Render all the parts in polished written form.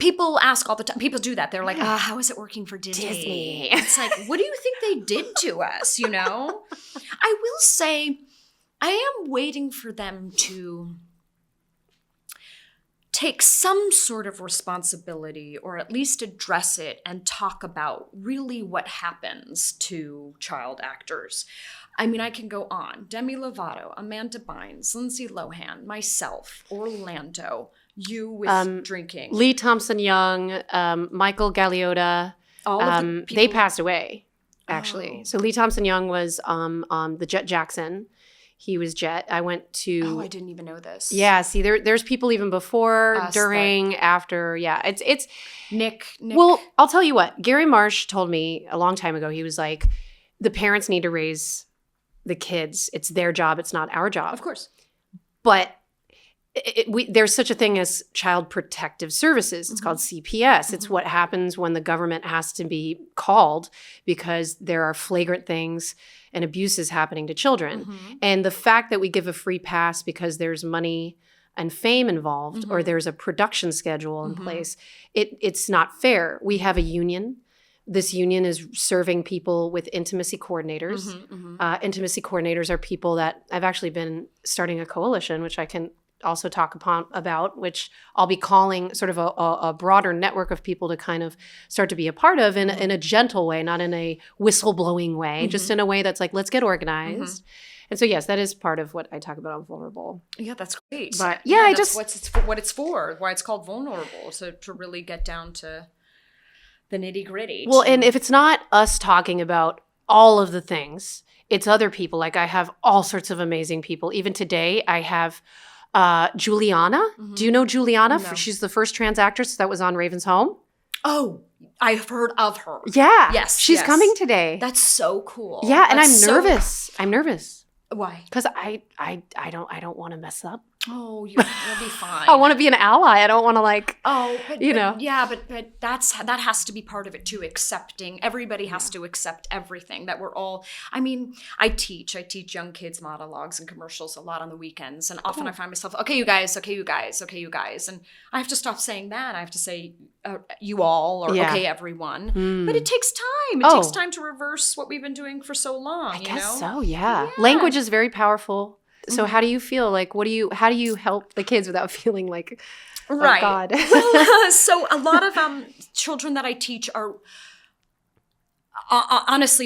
people ask all the time. People do that. They're like, how is it working for Disney? It's like, what do you think they did to us, you know? I will say, I am waiting for them to take some sort of responsibility or at least address it and talk about really what happens to child actors. I mean, I can go on. Demi Lovato, Amanda Bynes, Lindsay Lohan, myself, Orlando, you with drinking. Lee Thompson-Young, Michael Galeota, All of the people. They passed away, actually. So Lee Thompson-Young was on the Jet Jackson. He was Jet. I went to... Oh, I didn't even know this. Yeah, see, there's people even before, during, after. Yeah, it's... Nick. Well, I'll tell you what. Gary Marsh told me a long time ago, he was like, the parents need to raise the kids. It's their job. It's not our job. Of course. But there's such a thing as Child Protective Services. It's called CPS. It's what happens when the government has to be called because there are flagrant things and abuses happening to children. And the fact that we give a free pass because there's money and fame involved or there's a production schedule in place, it's not fair. We have a union. This union is serving people with intimacy coordinators. Intimacy coordinators are people that I've actually been starting a coalition, which I can also talk about, which I'll be calling sort of a broader network of people to kind of start to be a part of in a gentle way, not in a whistleblowing way, just in a way that's like, let's get organized. And so, yes, that is part of what I talk about on Vulnerable. Yeah, that's great. But that's what it's for, why it's called Vulnerable, to really get down to the nitty gritty. Well, and if it's not us talking about all of the things, it's other people. Like I have all sorts of amazing people. Even today, I have Juliana. Do you know Juliana? No. She's the first trans actress that was on Raven's Home. Oh, I've heard of her. Yeah. Yes. She's coming today. That's so cool. Yeah, and I'm nervous. I'm nervous. Why? Because I don't want to mess up. Oh, you'll be fine. I want to be an ally. I don't want to but that has to be part of it too. Accepting. Everybody has to accept everything that we're all. I mean, I teach young kids monologues and commercials a lot on the weekends, and often I find myself, okay, you guys, and I have to stop saying that. I have to say, you all, or okay, everyone. But it takes time. It takes time to reverse what we've been doing for so long. I guess so. Yeah. Language is very powerful. So how do you feel? Like, how do you help the kids without feeling like, oh God? Well, so a lot of children that I teach are honestly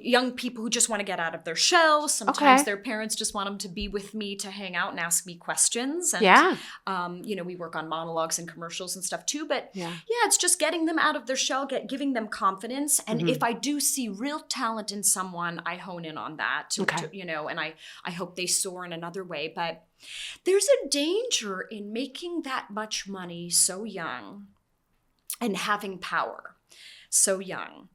young people who just want to get out of their shells. Sometimes their parents just want them to be with me to hang out and ask me questions. And, we work on monologues and commercials and stuff too. But it's just getting them out of their shell, giving them confidence. And if I do see real talent in someone, I hone in on that, and I hope they soar in another way. But there's a danger in making that much money so young and having power so young.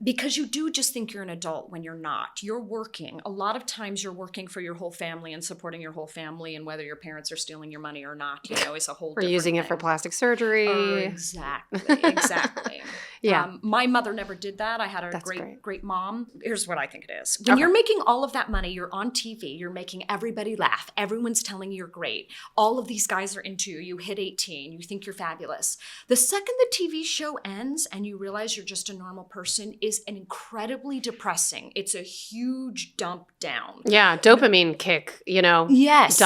Because you do just think you're an adult when you're not. You're working. A lot of times you're working for your whole family and supporting your whole family, and whether your parents are stealing your money or not, is a whole different thing. Or using it for plastic surgery. Exactly. Yeah. My mother never did that. I had a great mom. Here's what I think it is. When you're making all of that money, you're on TV, you're making everybody laugh. Everyone's telling you you're great. All of these guys are into you. You hit 18. You think you're fabulous. The second the TV show ends and you realize you're just a normal person is an incredibly depressing. It's a huge dump down. Yeah, dopamine kick, Yes.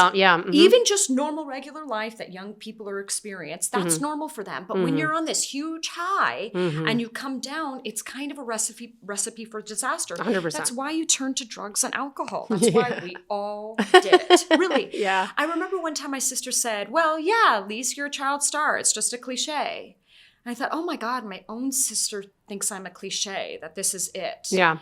Even just normal, regular life that young people are experiencing, that's normal for them. But when you're on this huge high and you come down, it's kind of a recipe for disaster. 100%. That's why you turn to drugs and alcohol. That's why we all did it. Really. Yeah. I remember one time my sister said, well, yeah, Lise, you're a child star. It's just a cliche. And I thought, oh my God, my own sister thinks I'm a cliche, that this is it. Yeah.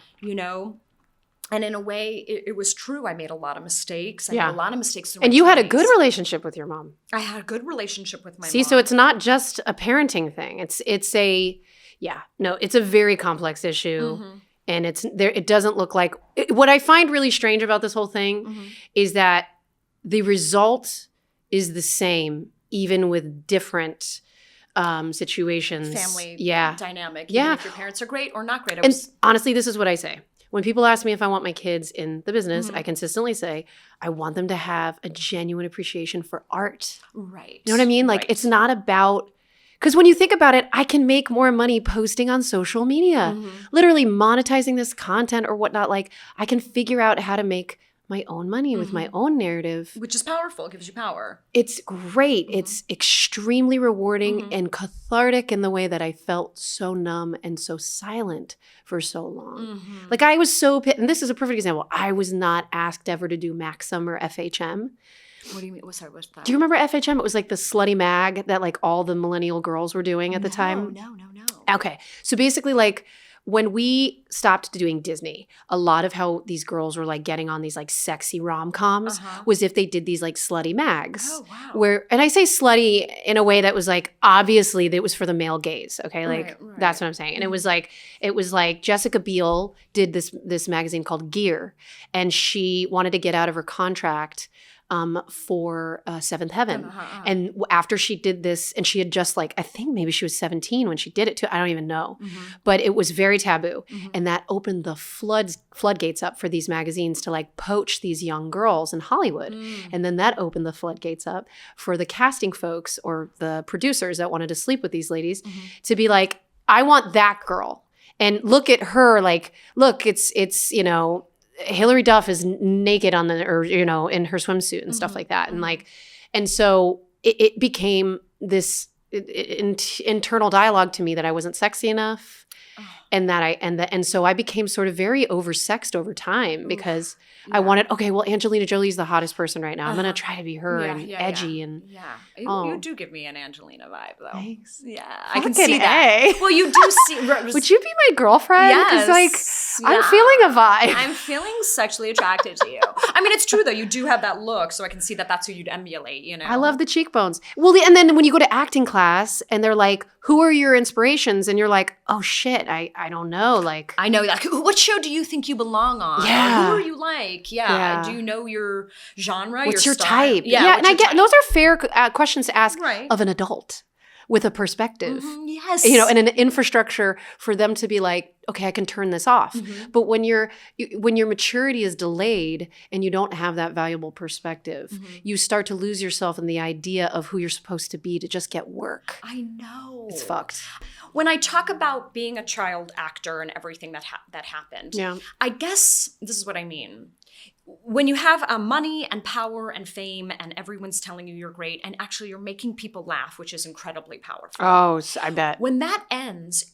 And in a way, it was true. I made a lot of mistakes. I made a lot of mistakes. And you had a good relationship with your mom. I had a good relationship with my mom. See, so it's not just a parenting thing. It's a very complex issue. And it doesn't look like – what I find really strange about this whole thing is that the result is the same even with different situations. Family dynamic. Yeah. Even if your parents are great or not great. And honestly, this is what I say. When people ask me if I want my kids in the business, I consistently say, I want them to have a genuine appreciation for art. Right. You know what I mean? Like, it's not about, because when you think about it, I can make more money posting on social media, literally monetizing this content or whatnot. Like, I can figure out how to make my own money with my own narrative. Which is powerful. It gives you power. It's great. It's extremely rewarding and cathartic in the way that I felt so numb and so silent for so long. Like, I was so, and this is a perfect example. I was not asked ever to do Maxim or FHM. What do you mean? What's that? Do you remember FHM? It was like the slutty mag that like all the millennial girls were doing at the time. No. Okay. So basically, like, when we stopped doing Disney, a lot of how these girls were like getting on these like sexy rom-coms was if they did these like slutty mags. Oh, wow. Where, and I say slutty in a way that was like, obviously that was for the male gaze. Okay. Like that's what I'm saying. And it was like Jessica Biel did this magazine called Gear, and she wanted to get out of her contract for Seventh Heaven. And after she did this, and she had just like, I think maybe she was 17 when she did it too. I don't even know. But it was very taboo. And that opened the floodgates up for these magazines to like poach these young girls in Hollywood. And then that opened the floodgates up for the casting folks or the producers that wanted to sleep with these ladies to be like, I want that girl. And look at her, like, look, it's you know, Hilary Duff is naked on the, or, you know, in her swimsuit and stuff like that. And like, and so it became this internal dialogue to me that I wasn't sexy enough. And that so I became sort of very oversexed over time because I wanted, okay, well, Angelina Jolie's the hottest person right now. I'm going to try to be her and edgy. And you do give me an Angelina vibe, though. Thanks. Yeah, I can see that. Well, you do see. Would you be my girlfriend? Yes. Because I'm feeling a vibe. I'm feeling sexually attracted to you. I mean, it's true, though. You do have that look, so I can see that that's who you'd emulate, you know? I love the cheekbones. Well, and then when you go to acting class and they're like, who are your inspirations? And you're like, oh, shit, I don't know. Like, I know that. What show do you think you belong on? Yeah. Or who are you like? Yeah. Do you know your genre? What's your style? type? Yeah. And I get those are fair questions to ask of an adult with a perspective. Yes. You know, and an infrastructure for them to be like, okay, I can turn this off. But when your maturity is delayed and you don't have that valuable perspective, you start to lose yourself in the idea of who you're supposed to be to just get work. I know. It's fucked. When I talk about being a child actor and everything that happened, I guess this is what I mean. When you have money and power and fame and everyone's telling you you're great and actually you're making people laugh, which is incredibly powerful. Oh, I bet. When that ends,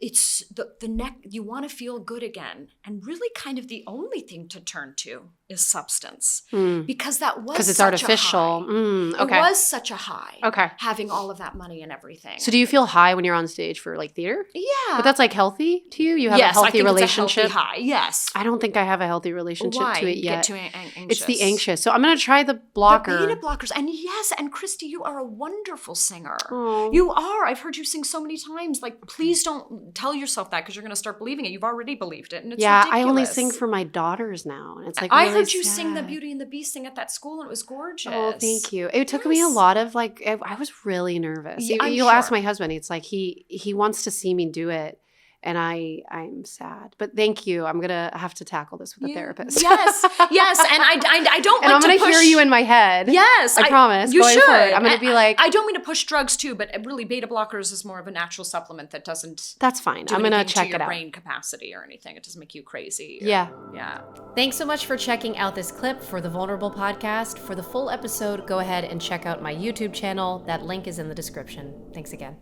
it's the neck, you want to feel good again. And really kind of the only thing to turn to is substance. Because that was it's such artificial. a high. Okay. It was such a high. Okay. Having all of that money and everything. So do you feel high when you're on stage for like theater? Yeah. But that's like healthy to you? You have a healthy relationship? It's a healthy high, yes. I don't think I have a healthy relationship to it yet. Get too anxious. It's the anxious. So I'm going to try the blocker. The beta blockers. And yes, and Christy, you are a wonderful singer. Oh. You are. I've heard you sing so many times. Like, please don't tell yourself that because you're going to start believing it. You've already believed it. And it's ridiculous. I only sing for my daughters now. And it's like I really heard you sad. sing the Beauty and the Beast thing at that school and it was gorgeous. Oh, thank you. It took me a lot of like, I was really nervous. Yeah, You'll ask my husband. It's like he wants to see me do it. And I'm sad. But thank you. I'm going to have to tackle this with a therapist. Yes. And I don't and like I'm going to hear you in my head. Yes. I promise. You should. Forward. I'm going to be like. I don't mean to push drugs too, but really beta blockers is more of a natural supplement that doesn't. That's fine. I'm going to check it out. Brain capacity or anything. It doesn't make you crazy. Yeah. Thanks so much for checking out this clip for the Vulnerable Podcast. For the full episode, go ahead and check out my YouTube channel. That link is in the description. Thanks again.